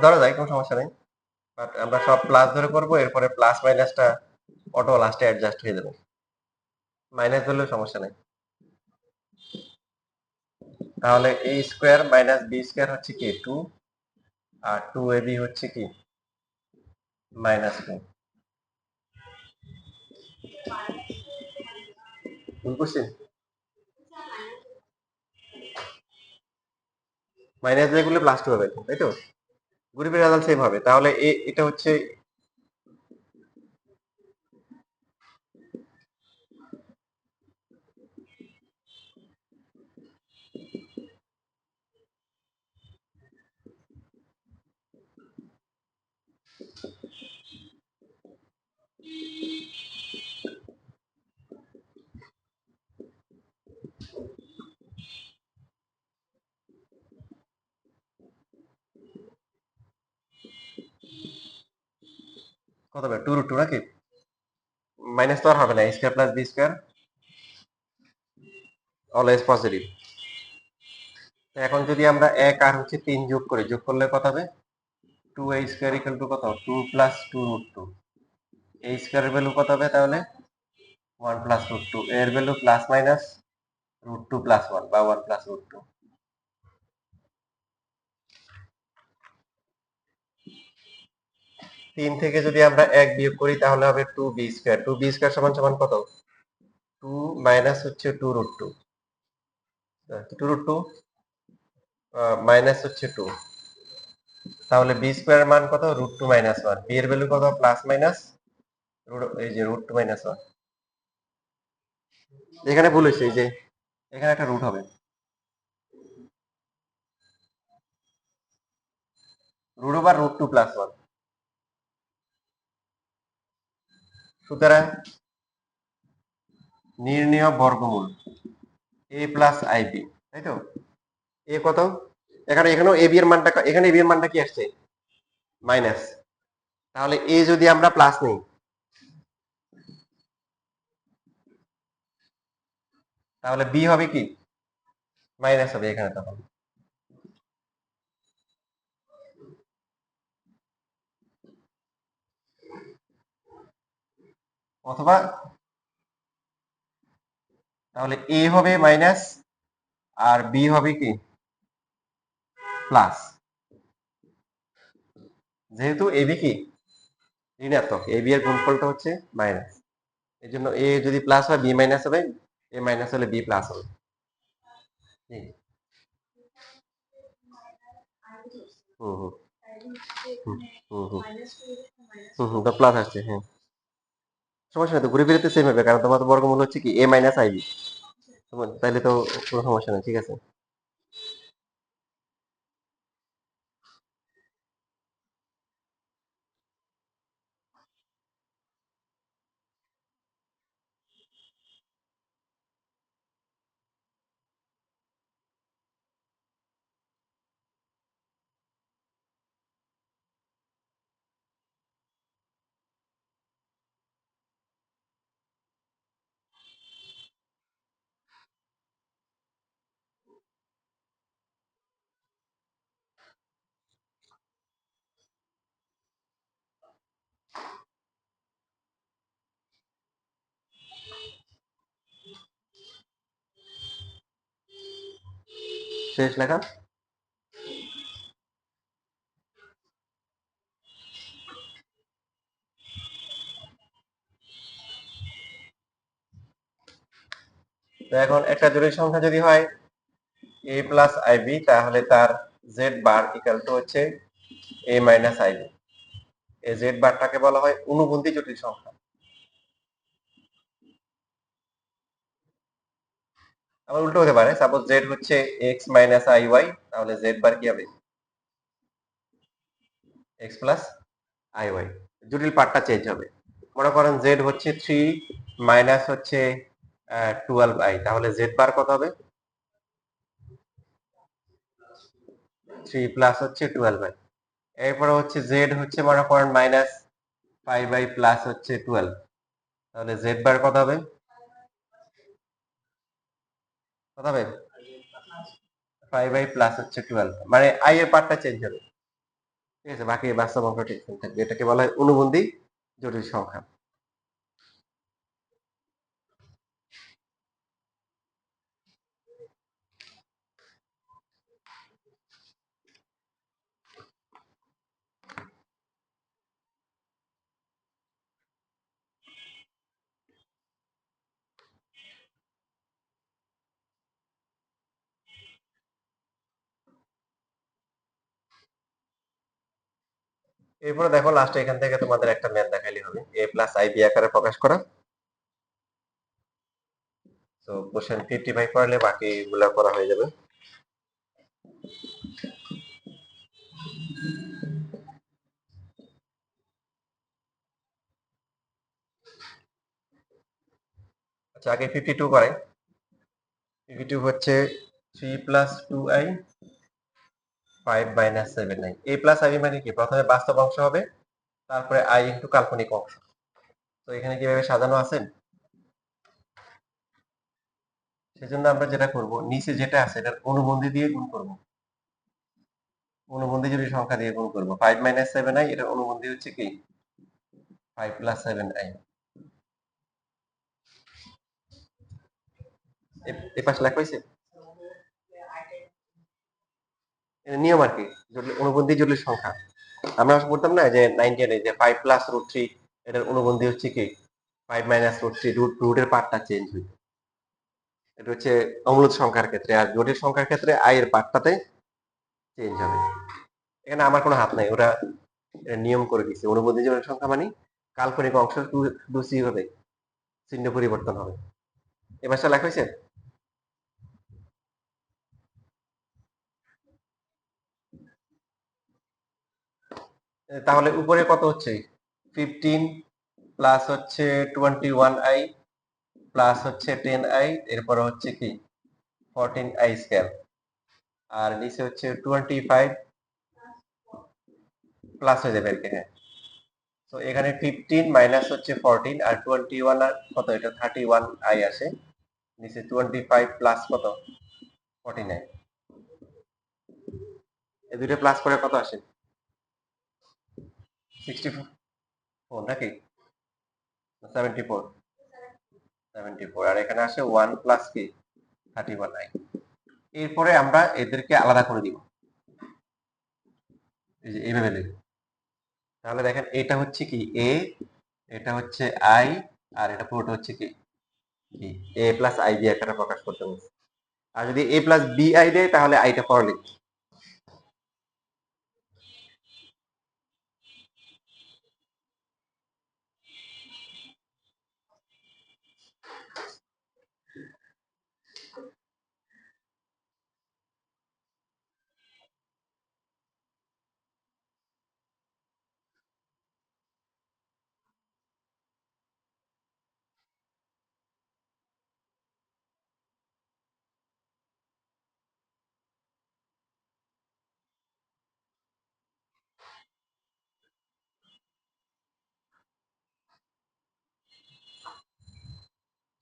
ধরা যায়, কোনো সমস্যা নেই। বাট আমরা সব প্লাস ধরে করবো, এরপরে প্লাস মাইনাসটা অটো লাস্টে অ্যাডজাস্ট হয়ে যাবে। মাইনাস ধরলেও সমস্যা নেই। তাহলে এ স্কোয়ার মাইনাস বি স্কোয়ার হচ্ছে কি 2, আর 2ab হচ্ছে কি -2। ভুল করছি? মাইনাস দিয়ে করলে +2 হবে, তাই তো? গ্রুপের রেজাল্ট সেম হবে। তাহলে এটা হচ্ছে কত হবে? 2√2 নাকি? মাইনাস তো আর হবে না, square plus B square always positive. এখন যদি আমরা 1 আর হচ্ছে 3 যোগ করি, যোগ করলে কত হবে? 2a স্কোয়ার ইকুয়াল টু কত? 2 প্লাস 2√2। a স্কোয়ারের ভ্যালু কত হবে তাহলে? 1 প্লাস √2। এর ভ্যালু প্লাস মাইনাস √2 প্লাস 1 বা 1 প্লাস √2। 3 থেকে যদি আমরা 1 বিয়োগ করি তাহলে হবে 2b স্কোয়ার। 2b স্কোয়ার সমান সমান কত? 2 মাইনাস হচ্ছে 2√2, 2√2 মাইনাস হচ্ছে 2। তাহলে বি স্কোয়ার মান কত? √2 মাইনাস 1। বি এর ভ্যালু কত? প্লাস মাইনাস এই যে √2 মাইনাস 1। এখানে ভুল হয়েছে, এই যে এখানে একটা রুট হবে, রুট ওভার √2 প্লাস 1। সুতরাং নির্ণেয় বর্গমূল a প্লাস আইবি, তাই তো? এ কত? এখানেও এবি এর মানটা, এখানে এবি এর মানটা কি আসছে? মাইনাস। তাহলে এ যদি আমরা প্লাস নিই তাহলে বি হবে কি মাইনাস হবে এখানে তখন। অথবা তাহলে এ হবে মাইনাস আর বি হবে কি প্লাস, যেহেতু এবি কি ঋণাত্মক, এ বি এর গুণফলটা হচ্ছে মাইনাস, এই জন্য এ যদি প্লাস হয় বি মাইনাস হবে, এ মাইনাস হলে বি প্লাস হবে। হুম হুম হুম হুম হুম তো প্লাস আসছে, হ্যাঁ সমস্যা নেই তো, ঘুরে ফিরে তো সেম হবে, কারণ তোমার তো বর্গমূল হচ্ছে কি এ মাইনাস আইবি, তাইলে তো কোনো সমস্যা নেই, ঠিক আছে। শেষ লেখা। তো এখন একটা জটিল সংখ্যা যদি হয় এ প্লাস আইবি, তাহলে তার জেড বার ইকাল টু হচ্ছে এ মাইনাস আইবি। এই জেড বারটাকে বলা হয় অনুবন্ধী জটিল সংখ্যা। আবার উল্টো হতে পারে, সাপোজ জেড হচ্ছে এক্স মাইনাস আই ওয়াই, তাহলে জেড বার কি হবে এক্স প্লাস আই ওয়াই, জটিল পার্টটা চেঞ্জ হবে। মনে করেন জেড হচ্ছে 3 মাইনাস হচ্ছে 12i, তাহলে জেড বার কত হবে 3 প্লাস হচ্ছে 12i। এরপরে হচ্ছে জেড হচ্ছে মনে করেন মাইনাস 5i প্লাস হচ্ছে 12, তাহলে জেড বার কত হবে কত হবে 5i প্লাস হচ্ছে 12, মানে i এর পার্টটা চেঞ্জ হবে, ঠিক আছে, বাকি বাস্তব অঙ্ক ঠিক থাকবে। এটাকে বলা হয় অনুবন্ধী জটিল সংখ্যা। এরপরে দেখো লাস্টে এখান থেকে তোমাদের একটা ম্যাথ দেখাইলে হবে, এ প্লাস আই বি আকারে প্রকাশ করা। তো কোশ্চেন 55 করলে বাকি গুলা করা হয়ে যাবে। আচ্ছা আগে 52 করে, 52 হচ্ছে 3 plus 2i 5 minus 7i। A plus I মানে কি, প্রথমে বাস্তব অংশ হবে, তারপরে আই ইন্টু কাল্পনিক অংশ। তো এখানে কিভাবে সাজানো আছে, সেজন্য আমরা যেটা করব, নিচে যেটা আছে এটার অনুবন্ধী দিয়ে গুণ করব, অনুবন্ধী যদি সংখ্যা দিয়ে গুণ করব, 5 মাইনাস 7i এটার অনুবন্ধী হচ্ছে কি 5 প্লাস 7i। এ পাশ লেখা হয়েছে, এটা নিয়ম আর কি, জটিল অনুবন্ধী জটিল সংখ্যা। আমরা বলতাম না যে 98 যে 5 প্লাস রুট 3, এটার অনুবন্ধী হচ্ছে কি 5 মাইনাস রুট 3, রুটের পার্টটা চেঞ্জ হয়। এটা হচ্ছে অমূলদ সংখ্যার ক্ষেত্রে, আর জটিল সংখ্যার ক্ষেত্রে আই এর পার্টটাতে চেঞ্জ হবে। এখানে আমার কোনো হাত নাই, ওরা নিয়ম করে দিচ্ছে, অনুবন্ধী জটিল সংখ্যা মানে কাল্পনিক অংশ শুধু সি হবে, চিহ্ন পরিবর্তন হবে। এ ভাষা লেখা হয়েছে। তাহলে উপরে কত হচ্ছে 15 প্লাস হচ্ছে 21i প্লাস হচ্ছে 10i, এরপরে হচ্ছে কি 14i স্কয়ার, আর নিচে হচ্ছে 25 প্লাস হয়ে যাবে আর কি, হ্যাঁ। তো এখানে 15 মাইনাস হচ্ছে 14 আর 21 আর কত, এটা 31i আসে, নিচে 25 প্লাস কত 49, এই দুইটা প্লাস করে কত আসে 64 নাকি 74, 74 আর এখানে আসে 1 প্লাস কি 31i। এরপরে আমরা এদেরকে আলাদা করে দিব, এই যে এইভাবে লিখব। তাহলে দেখেন এটা হচ্ছে কি এ, এটা হচ্ছে আই, আর এটা পুরোটা হচ্ছে কি এ প্লাস আই দিয়ে একটা প্রকাশ করতে বলছে। আর যদি এ প্লাস বি আই দেয় তাহলে আইটা পরে লিখবে।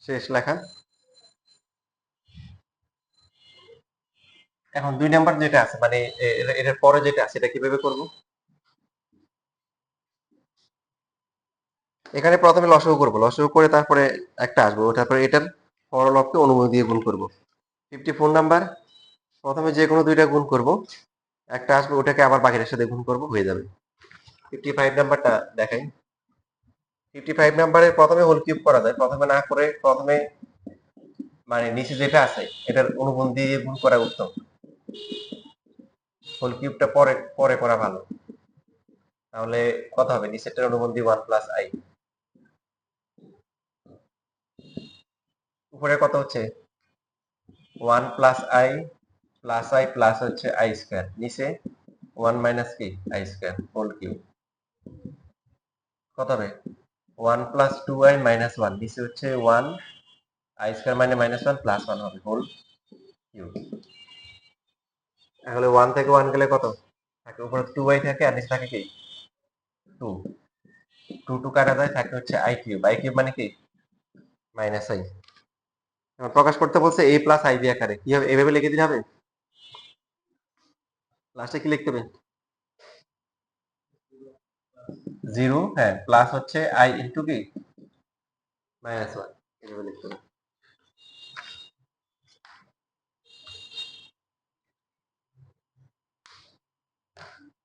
শেষ লেখা। এখন 2 নাম্বার যেটা আছে মানে এটার পরে যেটা আছে এটা কিভাবে করব? এখানে প্রথমে লসাগু করব, লসাগু করে তারপরে একটা আসবে, তারপরে এটার পরলবকে অনুমতি দিয়ে গুণ করব। 54 নাম্বার প্রথমে যে কোনো দুইটা গুণ করব, একটা আসবে ওটাকে আবার বাকিটার সাথে গুণ করব, হয়ে যাবে। 55 নাম্বারটা দেখাই। 55 নাম্বারে প্রথমে হোল কিউব করা যায়, প্রথমে না করে প্রথমে মানে নিচে যেটা আছে এটার অনুবন্ধ দিয়ে গুণ করা উত্তম। হোল কিউবটা পরে পরে করা ভালো। তাহলে কত হবে নিচেরটার অনুবন্ধী 1 প্লাস আই, উপরে কত হচ্ছে 1 প্লাস আই প্লাস হচ্ছে আই স্কয়ার, নিচে 1 মাইনাস কি আই স্কয়ার হোল কিউব, কত হবে 1 প্লাস 2i মাইনাস 1, নিচে হচ্ছে 1 আই স্কয়ার মানে মাইনাস 1 প্লাস 1 হবে হোল কিউব। তাহলে 1 থেকে 1 গেলে কত থাকে, উপরে 2i থাকে আর নিচে থাকে কি 2, 2 কাটা যায়, থাকে হচ্ছে আই কিউব মানে কি মাইনাস আই। প্রকাশ করতে বলছে a প্লাস আই দিয়ে আকারে, কি হবে এভাবে লিখে দিলে হবে, লাস্টে কি লিখতে হবে 0, হ্যাঁ প্লাস হচ্ছে আই ইনটু কি মাইনাস 1, এভাবে লিখতে হবে।